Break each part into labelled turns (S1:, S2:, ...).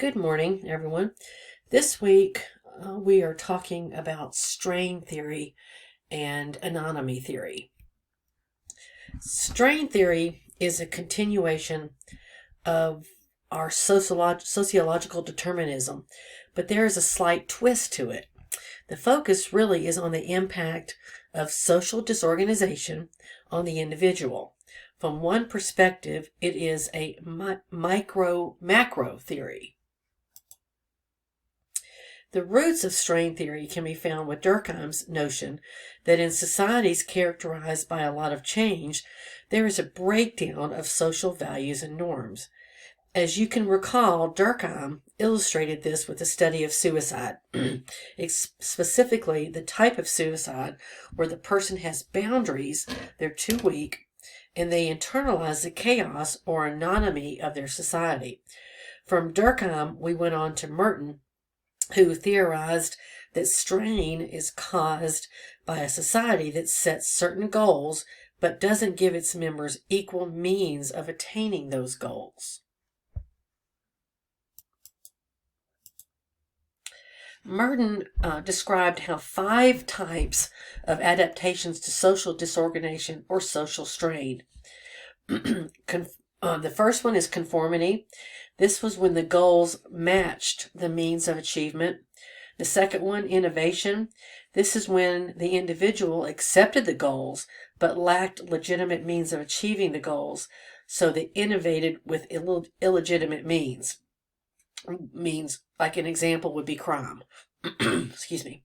S1: Good morning, everyone. This week we are talking about strain theory and anomie theory. Strain theory is a continuation of our sociological determinism, but there is a slight twist to it. The focus really is on the impact of social disorganization on the individual. From one perspective, it is a macro theory. The roots of strain theory can be found with Durkheim's notion that in societies characterized by a lot of change, there is a breakdown of social values and norms. As you can recall, Durkheim illustrated this with the study of suicide, specifically the type of suicide where the person has boundaries, they're too weak, and they internalize the chaos or anomie of their society. From Durkheim, we went on to Merton, who theorized that strain is caused by a society that sets certain goals but doesn't give its members equal means of attaining those goals. Merton described how 5 types of adaptations to social disorganization or social strain. The first one is conformity. This was when the goals matched the means of achievement. The second one, innovation. This is when the individual accepted the goals but lacked legitimate means of achieving the goals, so they innovated with illegitimate means. Like an example would be crime. Excuse me.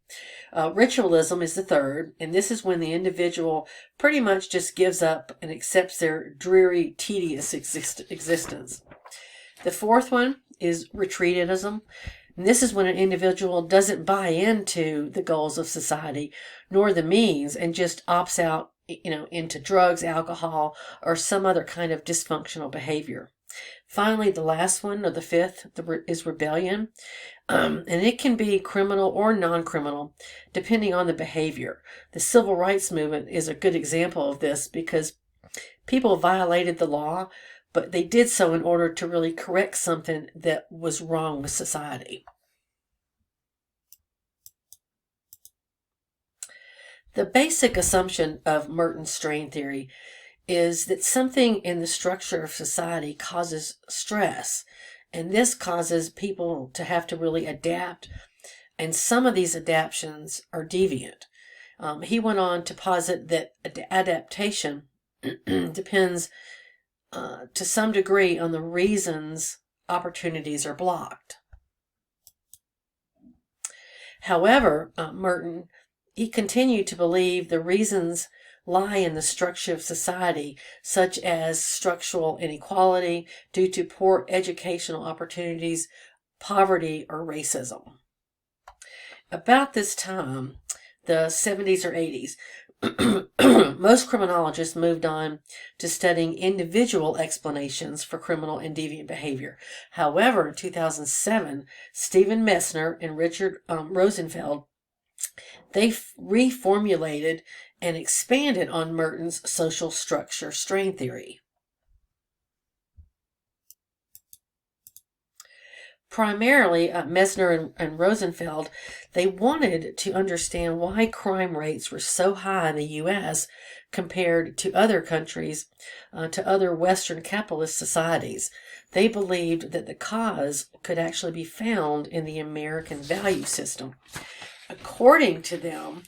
S1: Ritualism is the third, and this is when the individual pretty much just gives up and accepts their dreary, tedious existence. The fourth one is retreatism, and this is when an individual doesn't buy into the goals of society nor the means and just opts out, into drugs, alcohol, or some other kind of dysfunctional behavior. Finally, the last one, or the fifth, is rebellion, and it can be criminal or non-criminal, depending on the behavior. The civil rights movement is a good example of this because people violated the law, but they did so in order to really correct something that was wrong with society. The basic assumption of Merton's strain theory is that something in the structure of society causes stress, and this causes people to have to really adapt, and some of these adaptations are deviant. He went on to posit that adaptation depends to some degree on the reasons opportunities are blocked. However, Merton, he continued to believe the reasons lie in the structure of society, such as structural inequality due to poor educational opportunities, poverty, or racism. About this time, the 70s or 80s, most criminologists moved on to studying individual explanations for criminal and deviant behavior. However, in 2007, Stephen Messner and Richard Rosenfeld, they reformulated and expanded on Merton's social structure strain theory. Primarily, Messner and Rosenfeld, they wanted to understand why crime rates were so high in the U.S. compared to other countries, to other Western capitalist societies. They believed that the cause could actually be found in the American value system. According to them,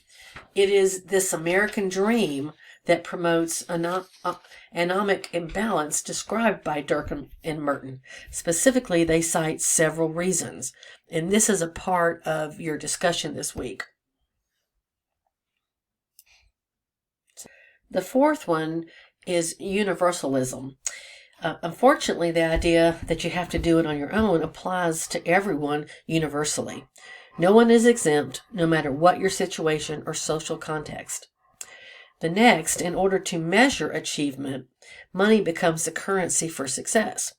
S1: it is this American dream that promotes anomic imbalance described by Durkheim and Merton. Specifically, they cite several reasons, and this is a part of your discussion this week. The fourth one is universalism. Unfortunately, the idea that you have to do it on your own applies to everyone universally. No one is exempt, no matter what your situation or social context. The next, in order to measure achievement, money becomes the currency for success.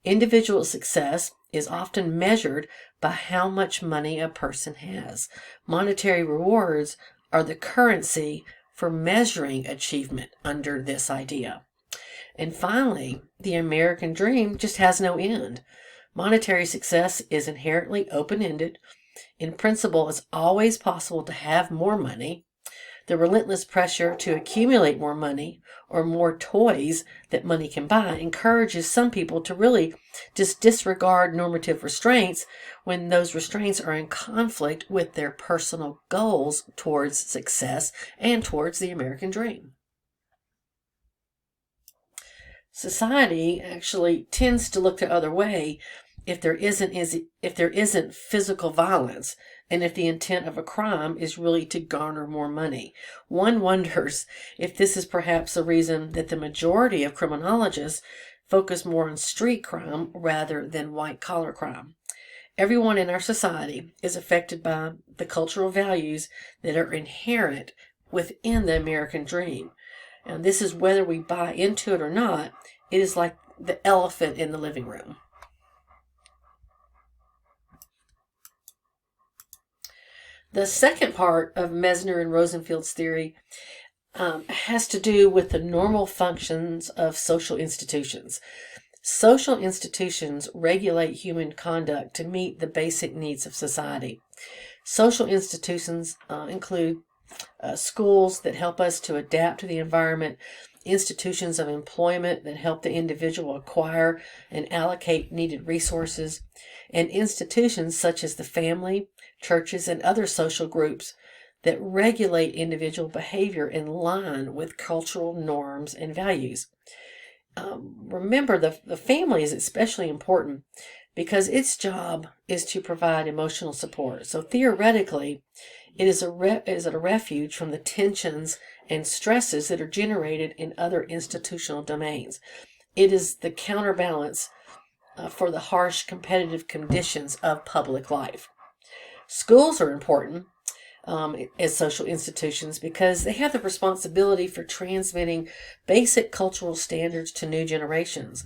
S1: Individual success is often measured by how much money a person has. Monetary rewards are the currency for measuring achievement under this idea. And finally, the American dream just has no end. Monetary success is inherently open-ended. In principle, it's always possible to have more money. The relentless pressure to accumulate more money or more toys that money can buy encourages some people to really just disregard normative restraints when those restraints are in conflict with their personal goals towards success and towards the American dream. Society actually tends to look the other way if there isn't physical violence, and if the intent of a crime is really to garner more money. One wonders if this is perhaps the reason that the majority of criminologists focus more on street crime rather than white-collar crime. Everyone in our society is affected by the cultural values that are inherent within the American dream. And this is whether we buy into it or not. It is like the elephant in the living room. The second part of Mesner and Rosenfield's theory has to do with the normal functions of social institutions. Social institutions regulate human conduct to meet the basic needs of society. Social institutions include schools that help us to adapt to the environment, institutions of employment that help the individual acquire and allocate needed resources, and institutions such as the family, churches, and other social groups that regulate individual behavior in line with cultural norms and values. Remember, the family is especially important because its job is to provide emotional support. So theoretically, it is a refuge from the tensions and stresses that are generated in other institutional domains. It is the counterbalance for the harsh competitive conditions of public life. Schools are important as social institutions because they have the responsibility for transmitting basic cultural standards to new generations.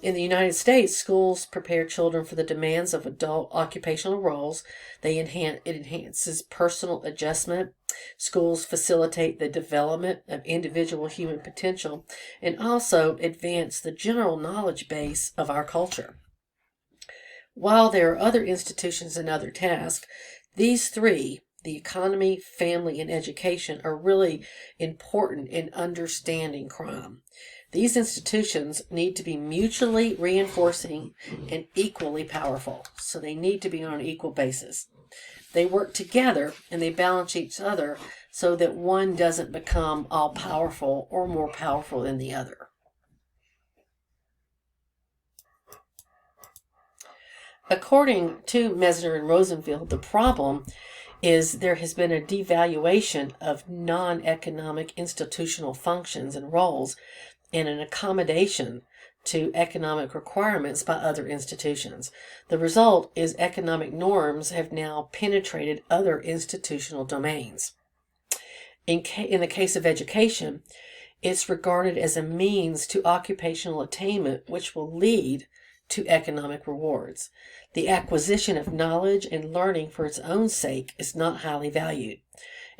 S1: In the United States, schools prepare children for the demands of adult occupational roles. It enhances personal adjustment. Schools facilitate the development of individual human potential and also advance the general knowledge base of our culture. While there are other institutions and other tasks, these three, the economy, family, and education, are really important in understanding crime. These institutions need to be mutually reinforcing and equally powerful. So they need to be on an equal basis. They work together and they balance each other so that one doesn't become all-powerful or more powerful than the other. According to Mesner and Rosenfield, the problem is there has been a devaluation of non-economic institutional functions and roles and an accommodation to economic requirements by other institutions. The result is economic norms have now penetrated other institutional domains. In the case of education, it's regarded as a means to occupational attainment which will lead to economic rewards. The acquisition of knowledge and learning for its own sake is not highly valued.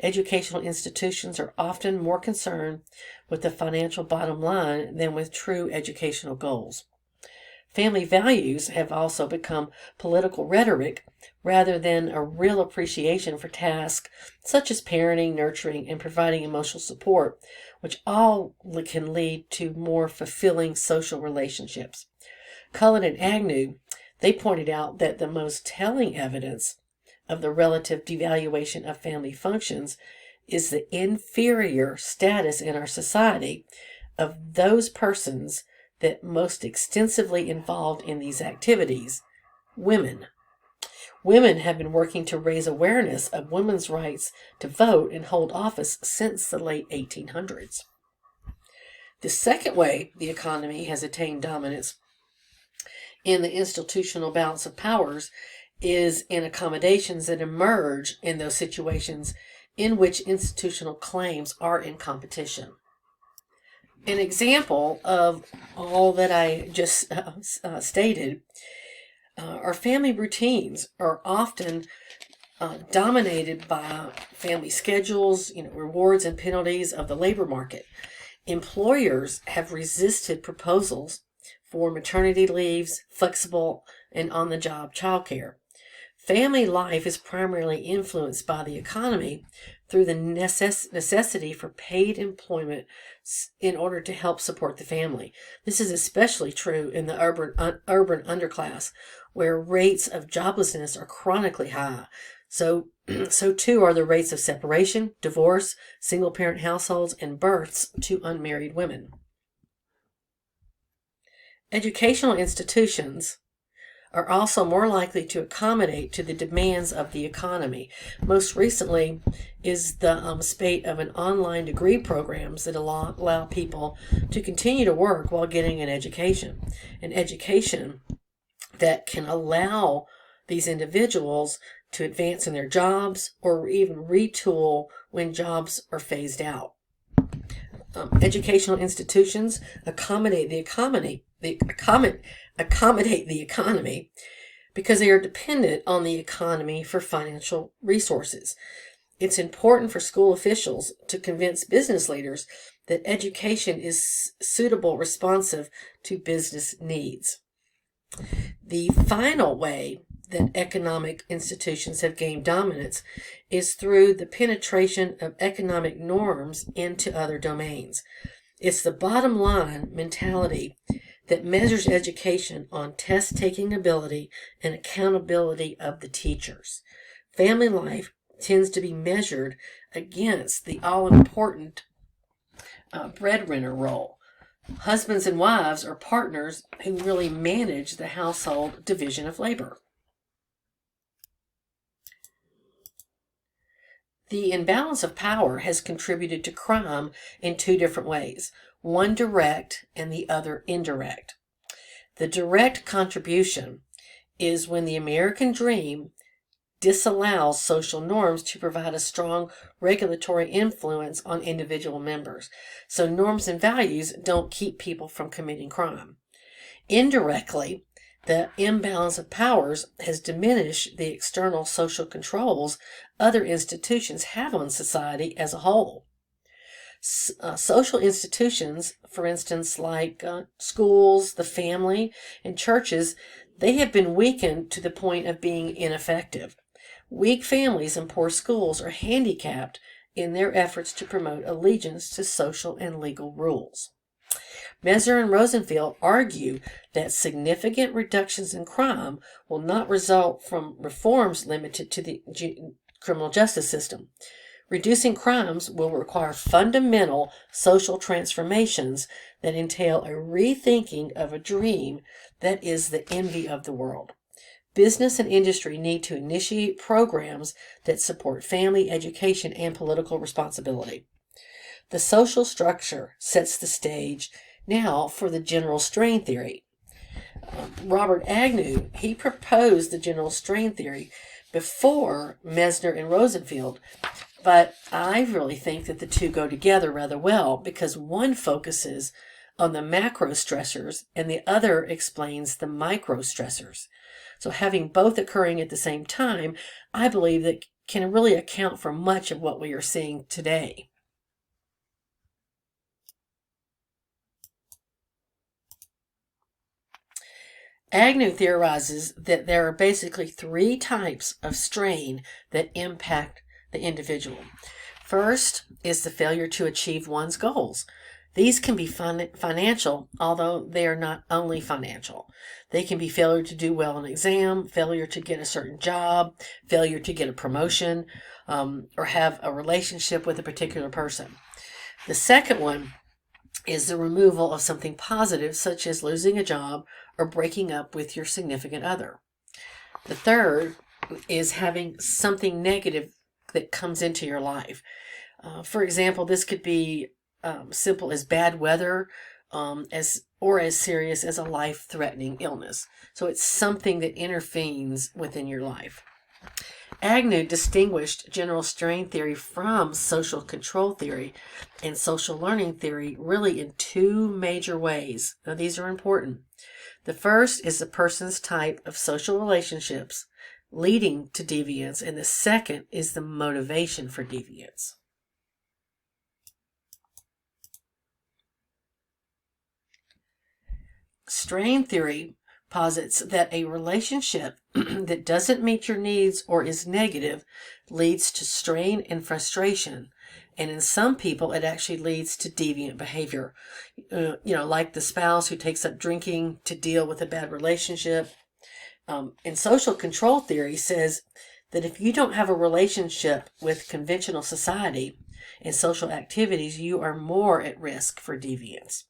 S1: Educational institutions are often more concerned with the financial bottom line than with true educational goals. Family values have also become political rhetoric rather than a real appreciation for tasks such as parenting, nurturing, and providing emotional support, which all can lead to more fulfilling social relationships. Cullen and Agnew, they pointed out that the most telling evidence of the relative devaluation of family functions is the inferior status in our society of those persons that most extensively involved in these activities, women. Women have been working to raise awareness of women's rights to vote and hold office since the late 1800s. The second way the economy has attained dominance in the institutional balance of powers is in accommodations that emerge in those situations in which institutional claims are in competition. An example of all that I just stated, our family routines are often dominated by family schedules, rewards and penalties of the labor market. Employers have resisted proposals for maternity leaves, flexible and on-the-job childcare. Family life is primarily influenced by the economy through the necessity for paid employment in order to help support the family. This is especially true in the urban underclass, where rates of joblessness are chronically high. So too are the rates of separation, divorce, single-parent households, and births to unmarried women. Educational institutions are also more likely to accommodate to the demands of the economy. Most recently is the spate of an online degree programs that allow people to continue to work while getting an education that can allow these individuals to advance in their jobs or even retool when jobs are phased out. Educational institutions accommodate the economy because they are dependent on the economy for financial resources. It's important for school officials to convince business leaders that education is suitable, responsive to business needs. The final way that economic institutions have gained dominance is through the penetration of economic norms into other domains. It's the bottom line mentality that measures education on test-taking ability and accountability of the teachers. Family life tends to be measured against the all-important breadwinner role. Husbands and wives are partners who really manage the household division of labor. The imbalance of power has contributed to crime in two different ways, one direct and the other indirect. The direct contribution is when the American dream disallows social norms to provide a strong regulatory influence on individual members. So norms and values don't keep people from committing crime. Indirectly, the imbalance of powers has diminished the external social controls other institutions have on society as a whole. Social institutions, for instance, like schools, the family, and churches, they have been weakened to the point of being ineffective. Weak families and poor schools are handicapped in their efforts to promote allegiance to social and legal rules. Mesner and Rosenfield argue that significant reductions in crime will not result from reforms limited to the criminal justice system. Reducing crimes will require fundamental social transformations that entail a rethinking of a dream that is the envy of the world. Business and industry need to initiate programs that support family, education, and political responsibility. The social structure sets the stage now for the general strain theory. Robert Agnew, he proposed the general strain theory before Mesner and Rosenfield, but I really think that the two go together rather well because one focuses on the macro stressors and the other explains the micro stressors. So having both occurring at the same time, I believe that can really account for much of what we are seeing today. Agnew theorizes that there are basically three types of strain that impact the individual. First is the failure to achieve one's goals. These can be financial, although they are not only financial. They can be failure to do well in an exam, failure to get a certain job, failure to get a promotion, or have a relationship with a particular person. The second one is the removal of something positive, such as losing a job or breaking up with your significant other. The third is having something negative that comes into your life. For example, this could be simple as bad weather, as serious as a life-threatening illness. So it's something that intervenes within your life. Agnew distinguished general strain theory from social control theory and social learning theory really in two major ways. Now, these are important. The first is the person's type of social relationships leading to deviance, and the second is the motivation for deviance. Strain theory posits that a relationship that doesn't meet your needs or is negative leads to strain and frustration. And in some people, it actually leads to deviant behavior. Like the spouse who takes up drinking to deal with a bad relationship. And social control theory says that if you don't have a relationship with conventional society and social activities, you are more at risk for deviance.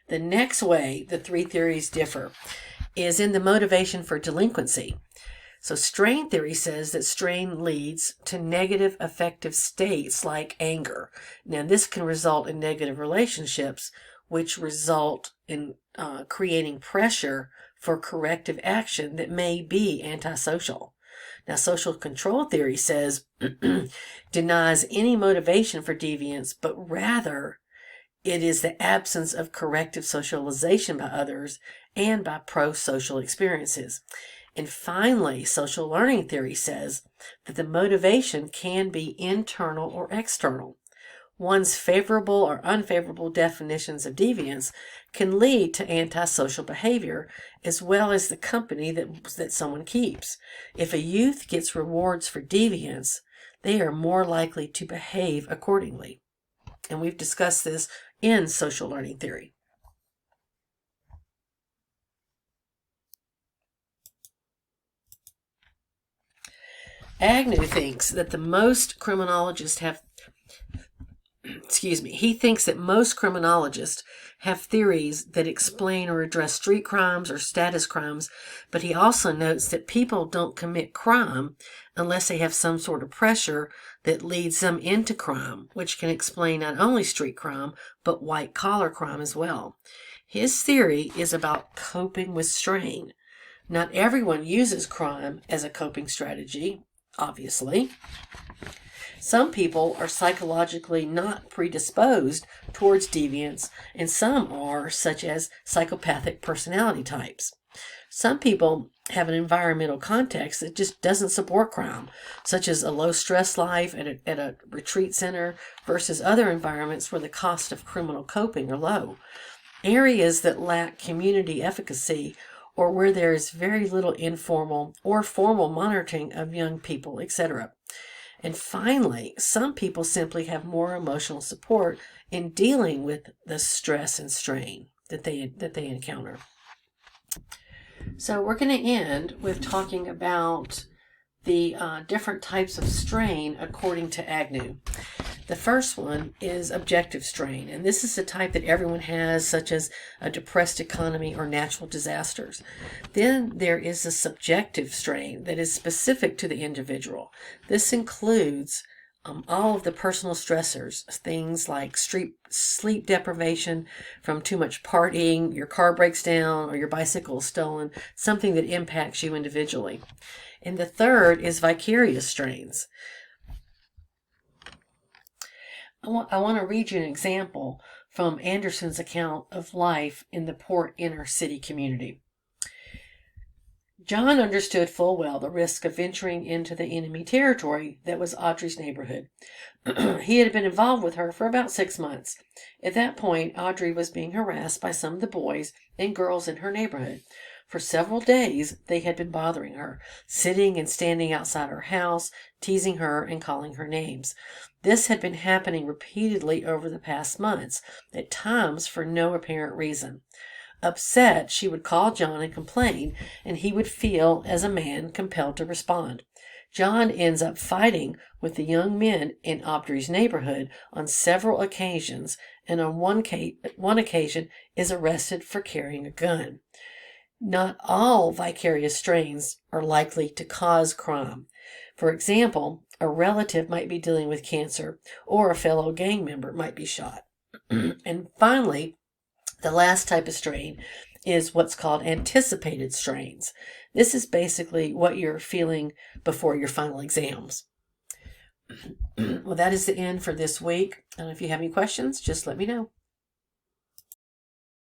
S1: The next way the three theories differ is in the motivation for delinquency. So strain theory says that strain leads to negative affective states like anger. Now this can result in negative relationships, which result in creating pressure for corrective action that may be antisocial. Now social control theory says denies any motivation for deviance, but rather it is the absence of corrective socialization by others and by pro-social experiences. And finally, social learning theory says that the motivation can be internal or external. One's favorable or unfavorable definitions of deviance can lead to antisocial behavior, as well as the company that someone keeps. If a youth gets rewards for deviance, they are more likely to behave accordingly. And we've discussed this in social learning theory. Agnew thinks that most criminologists have theories that explain or address street crimes or status crimes, but he also notes that people don't commit crime unless they have some sort of pressure that leads them into crime, which can explain not only street crime, but white-collar crime as well. His theory is about coping with strain. Not everyone uses crime as a coping strategy, obviously. Some people are psychologically not predisposed towards deviance, and some are, such as psychopathic personality types. Some people have an environmental context that just doesn't support crime, such as a low-stress life at a retreat center versus other environments where the cost of criminal coping are low. Areas that lack community efficacy or where there is very little informal or formal monitoring of young people, etc. And finally, some people simply have more emotional support in dealing with the stress and strain that they encounter. So we're going to end with talking about the different types of strain according to Agnew. The first one is objective strain, and this is the type that everyone has, such as a depressed economy or natural disasters. Then there is a subjective strain that is specific to the individual. This includes all of the personal stressors, things like sleep deprivation from too much partying, your car breaks down, or your bicycle is stolen, something that impacts you individually. And the third is vicarious strains. I want to read you an example from Anderson's account of life in the Port inner city community. John understood full well the risk of venturing into the enemy territory that was Audrey's neighborhood. He had been involved with her for about 6 months. At that point, Audrey was being harassed by some of the boys and girls in her neighborhood. For several days, they had been bothering her, sitting and standing outside her house, teasing her and calling her names. This had been happening repeatedly over the past months, at times for no apparent reason. Upset, she would call John and complain, and he would feel, as a man, compelled to respond. John ends up fighting with the young men in Audrey's neighborhood on several occasions, and on one occasion is arrested for carrying a gun. Not all vicarious strains are likely to cause crime. For example, a relative might be dealing with cancer, or a fellow gang member might be shot. And finally, the last type of strain is what's called anticipated strains. This is basically what you're feeling before your final exams. Well, that is the end for this week. And if you have any questions, just let me know.